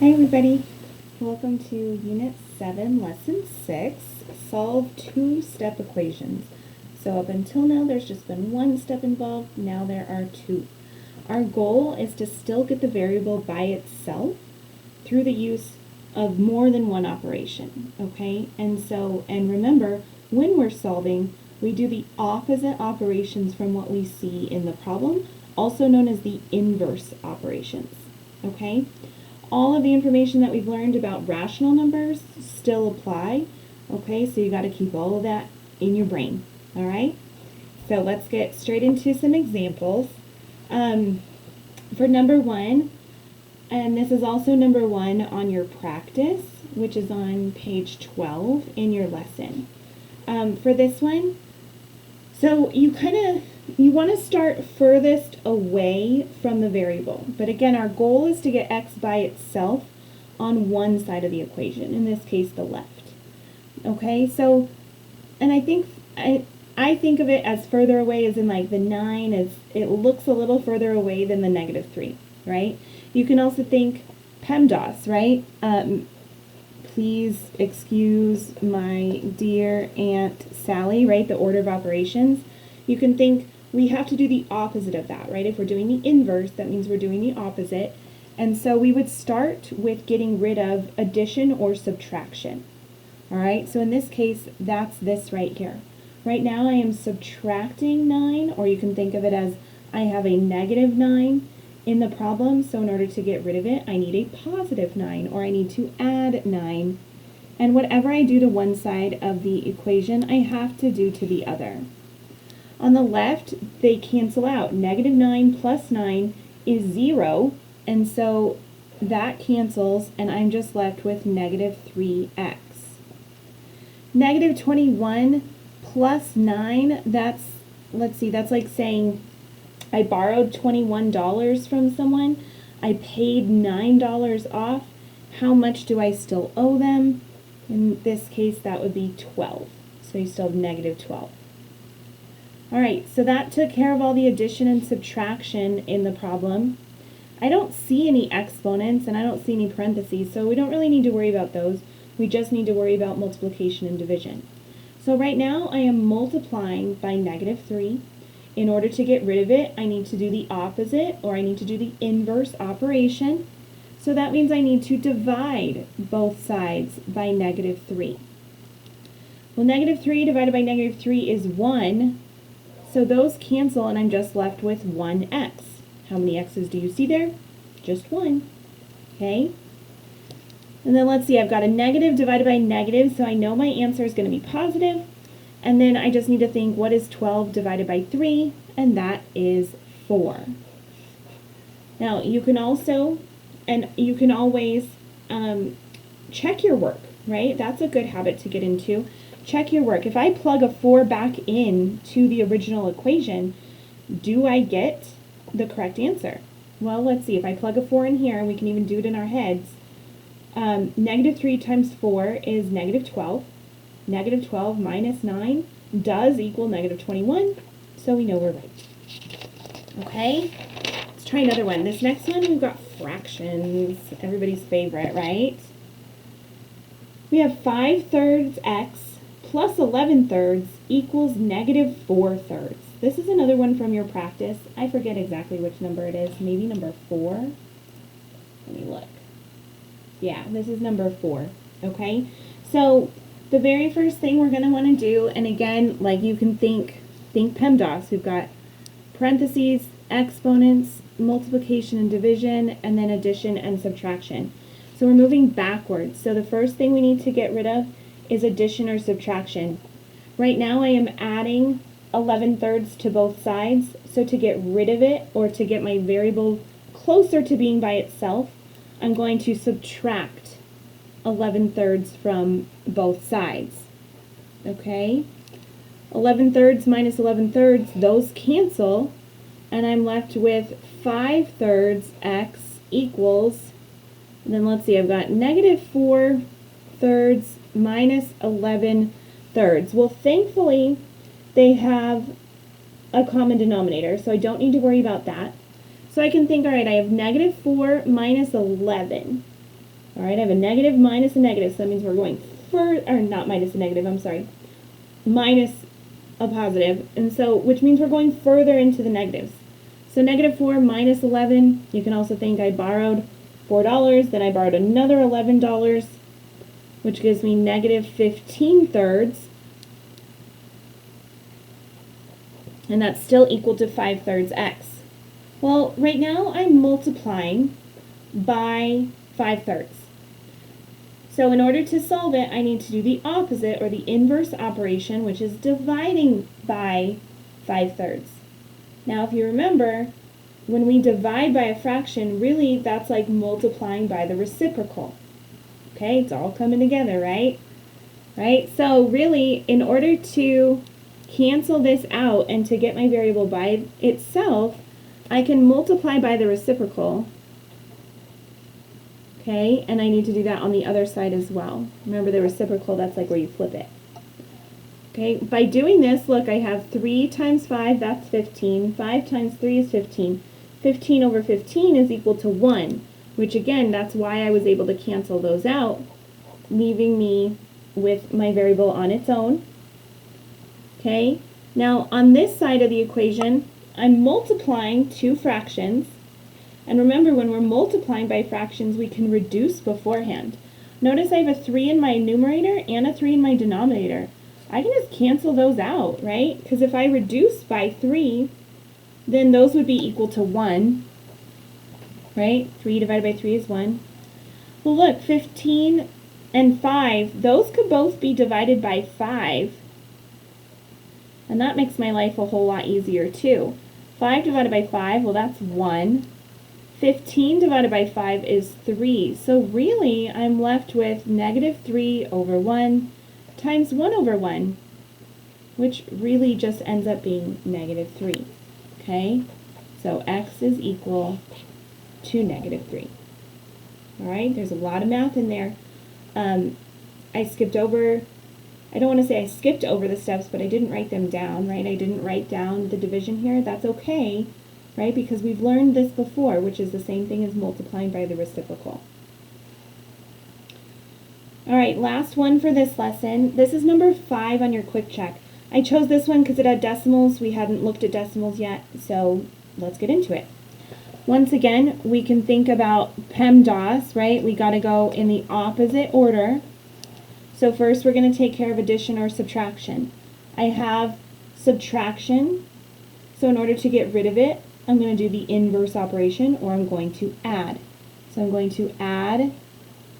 Hi everybody, welcome to Unit 7, Lesson 6, Solve Two-Step Equations. So up until now there's just been one step involved, now there are two. Our goal is to still get the variable by itself through the use of more than one operation, okay? And remember, when we're solving, we do the opposite operations from what we see in the problem, also known as the inverse operations, okay? All of the information that we've learned about rational numbers still apply, okay? So you got to keep all of that in your brain, all right? So let's get straight into some examples. For number one, and this is also number one on your practice, which is on page 12 in your lesson. For this one, so you want to start furthest away from the variable. But again, our goal is to get x by itself on one side of the equation, in this case the left. Okay, so, and I think of it as further away as in like the 9 it looks a little further away than the -3, right? You can also think PEMDAS, right? Please excuse my dear Aunt Sally, right? The order of operations. You can think we have to do the opposite of that, right? If we're doing the inverse, that means we're doing the opposite. And so we would start with getting rid of addition or subtraction. All right, so in this case, that's this right here. Right now I am subtracting 9, or you can think of it as I have a -9 in the problem, so in order to get rid of it, I need a +9, or I need to add 9. And whatever I do to one side of the equation, I have to do to the other. On the left, they cancel out. -9 plus 9 is 0, and so that cancels, and I'm just left with -3x. -21 plus 9, that's like saying I borrowed $21 from someone, I paid $9 off, how much do I still owe them? In this case, that would be 12, so you still have -12. All right, so that took care of all the addition and subtraction in the problem. I don't see any exponents and I don't see any parentheses, so we don't really need to worry about those. We just need to worry about multiplication and division. So right now I am multiplying by -3. In order to get rid of it, I need to do the opposite, or I need to do the inverse operation. So that means I need to divide both sides by -3. Well, -3 divided by -3 is 1. So those cancel, and I'm just left with 1x. How many x's do you see there? Just 1. Okay? And then let's see, I've got a negative divided by negative, so I know my answer is going to be positive. And then I just need to think, what is 12 divided by 3? And that is 4. Now, you can also, and you can always check your work, right? That's a good habit to get into. Check your work. If I plug a 4 back in to the original equation, do I get the correct answer? Well, let's see. If I plug a 4 in here, and we can even do it in our heads, -3 times 4 is -12. -12 minus 9 does equal -21, so we know we're right. Okay, let's try another one. This next one, we've got fractions, everybody's favorite, right? We have 5/3 x plus 11/3 equals -4/3. This is another one from your practice. I forget exactly which number it is, maybe number 4. Let me look. Yeah, this is number 4, okay? So the very first thing we're going to want to do, and again, like you can think PEMDAS. We've got parentheses, exponents, multiplication and division, and then addition and subtraction. So we're moving backwards. So the first thing we need to get rid of is addition or subtraction. Right now I am adding 11/3 to both sides. So to get rid of it, or to get my variable closer to being by itself, I'm going to subtract 11/3 from both sides. Okay? 11/3 minus 11/3, those cancel, and I'm left with 5/3 x equals, and then let's see, I've got -4/3 minus 11/3. Well, thankfully, they have a common denominator, so I don't need to worry about that. So I can think, all right, I have -4 minus 11. All right, I have a negative minus a negative, so that means we're going or not minus a negative, I'm sorry, minus a positive, and so, which means we're going further into the negatives. So negative 4 minus 11, you can also think I borrowed $4, then I borrowed another $11, which gives me negative 15 thirds, and that's still equal to 5 thirds x. Well, right now I'm multiplying by 5 thirds. So in order to solve it, I need to do the opposite, or the inverse operation, which is dividing by 5 thirds. Now, if you remember, when we divide by a fraction, really that's like multiplying by the reciprocal. Okay, it's all coming together, right? Right? So really, in order to cancel this out and to get my variable by itself, I can multiply by the reciprocal. Okay, and I need to do that on the other side as well. Remember, the reciprocal, that's like where you flip it. Okay, by doing this, look, I have 3 times 5, that's 15. 5 times 3 is 15. 15 over 15 is equal to 1, which again, that's why I was able to cancel those out, leaving me with my variable on its own. Okay, now on this side of the equation, I'm multiplying two fractions. And remember, when we're multiplying by fractions, we can reduce beforehand. Notice I have a 3 in my numerator and a 3 in my denominator. I can just cancel those out, right? Because if I reduce by 3, then those would be equal to 1, right? 3 divided by 3 is 1. Well, look, 15 and 5, those could both be divided by 5. And that makes my life a whole lot easier, too. 5 divided by 5, well, that's 1. 15 divided by 5 is 3. So really, I'm left with negative 3 over 1 times 1 over 1, which really just ends up being negative 3. Okay? So x is equal to negative 3. All right? There's a lot of math in there. I skipped over, I don't want to say I skipped over the steps, but I didn't write them down, right? I didn't write down the division here. That's okay. Right? Because we've learned this before, which is the same thing as multiplying by the reciprocal. All right, last one for this lesson. This is number 5 on your quick check. I chose this one because it had decimals. We hadn't looked at decimals yet, so let's get into it. Once again, we can think about PEMDAS, right? We got to go in the opposite order. So first we're going to take care of addition or subtraction. I have subtraction, so in order to get rid of it, I'm going to do the inverse operation, or I'm going to add. So I'm going to add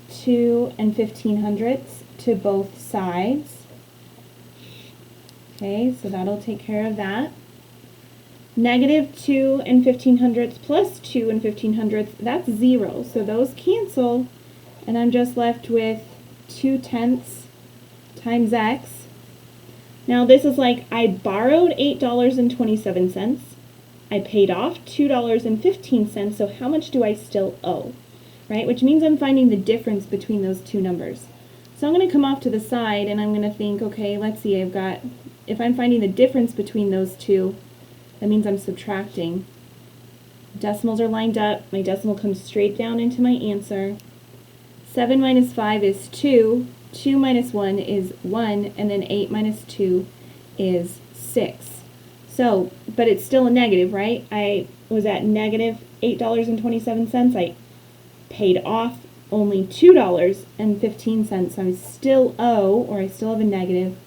2 and 1500ths to both sides. Okay, so that'll take care of that. Negative 2 and 1500ths plus 2 and 1500ths, that's 0. So those cancel, and I'm just left with 2/10 times x. Now this is like I borrowed $8.27. I paid off $2.15, so how much do I still owe, right? Which means I'm finding the difference between those two numbers. So I'm going to come off to the side and I'm going to think, okay, let's see, I've got, if I'm finding the difference between those two, that means I'm subtracting. Decimals are lined up, my decimal comes straight down into my answer. 7 minus 5 is 2, 2 minus 1 is 1, and then 8 minus 2 is 6. So, but it's still a negative, right? I was at negative $8.27. I paid off only $2.15. So I still owe, or I still have a negative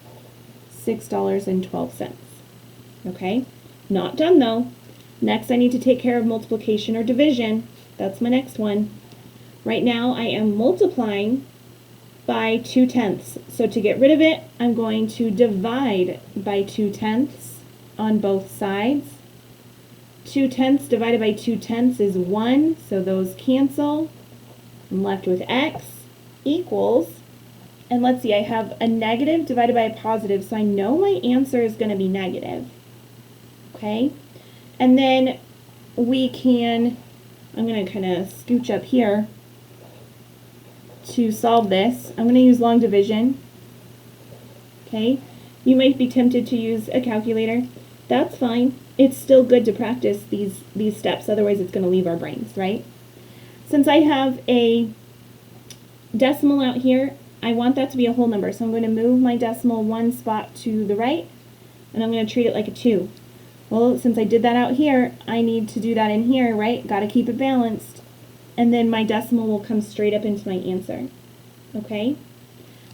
$6.12. Okay? Not done though. Next I need to take care of multiplication or division. That's my next one. Right now I am multiplying by 2/10. So to get rid of it, I'm going to divide by 2/10 on both sides. 2/10 divided by 2/10 is 1, so those cancel. I'm left with x equals, and let's see, I have a negative divided by a positive, so I know my answer is going to be negative. Okay? And then we can, I'm going to kind of scooch up here to solve this. I'm going to use long division. Okay? You might be tempted to use a calculator. That's fine. It's still good to practice these steps, otherwise it's going to leave our brains, right? Since I have a decimal out here, I want that to be a whole number. So I'm going to move my decimal one spot to the right, and I'm going to treat it like a 2. Well, since I did that out here, I need to do that in here, right? Got to keep it balanced. And then my decimal will come straight up into my answer. Okay?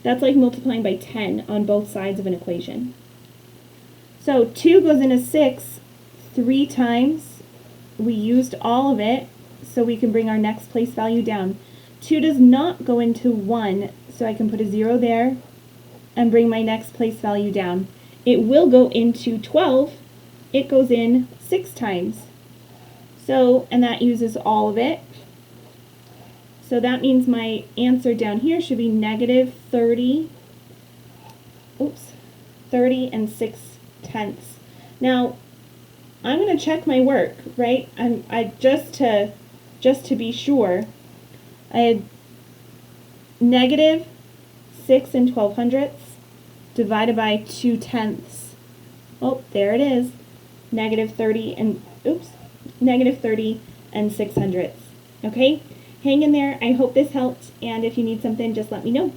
That's like multiplying by 10 on both sides of an equation. So 2 goes into 6 3 times. We used all of it, so we can bring our next place value down. 2 does not go into 1, so I can put a 0 there and bring my next place value down. It will go into 12. It goes in 6 times. So, and that uses all of it. So that means my answer down here should be negative 30, 30 and 6/10. Now, I'm going to check my work, right? Just to be sure, I had negative 6 1200 divided by 2/10. Oh, there it is. Negative 30 and, negative 30 and 600. Okay? Hang in there. I hope this helped, and if you need something, just let me know.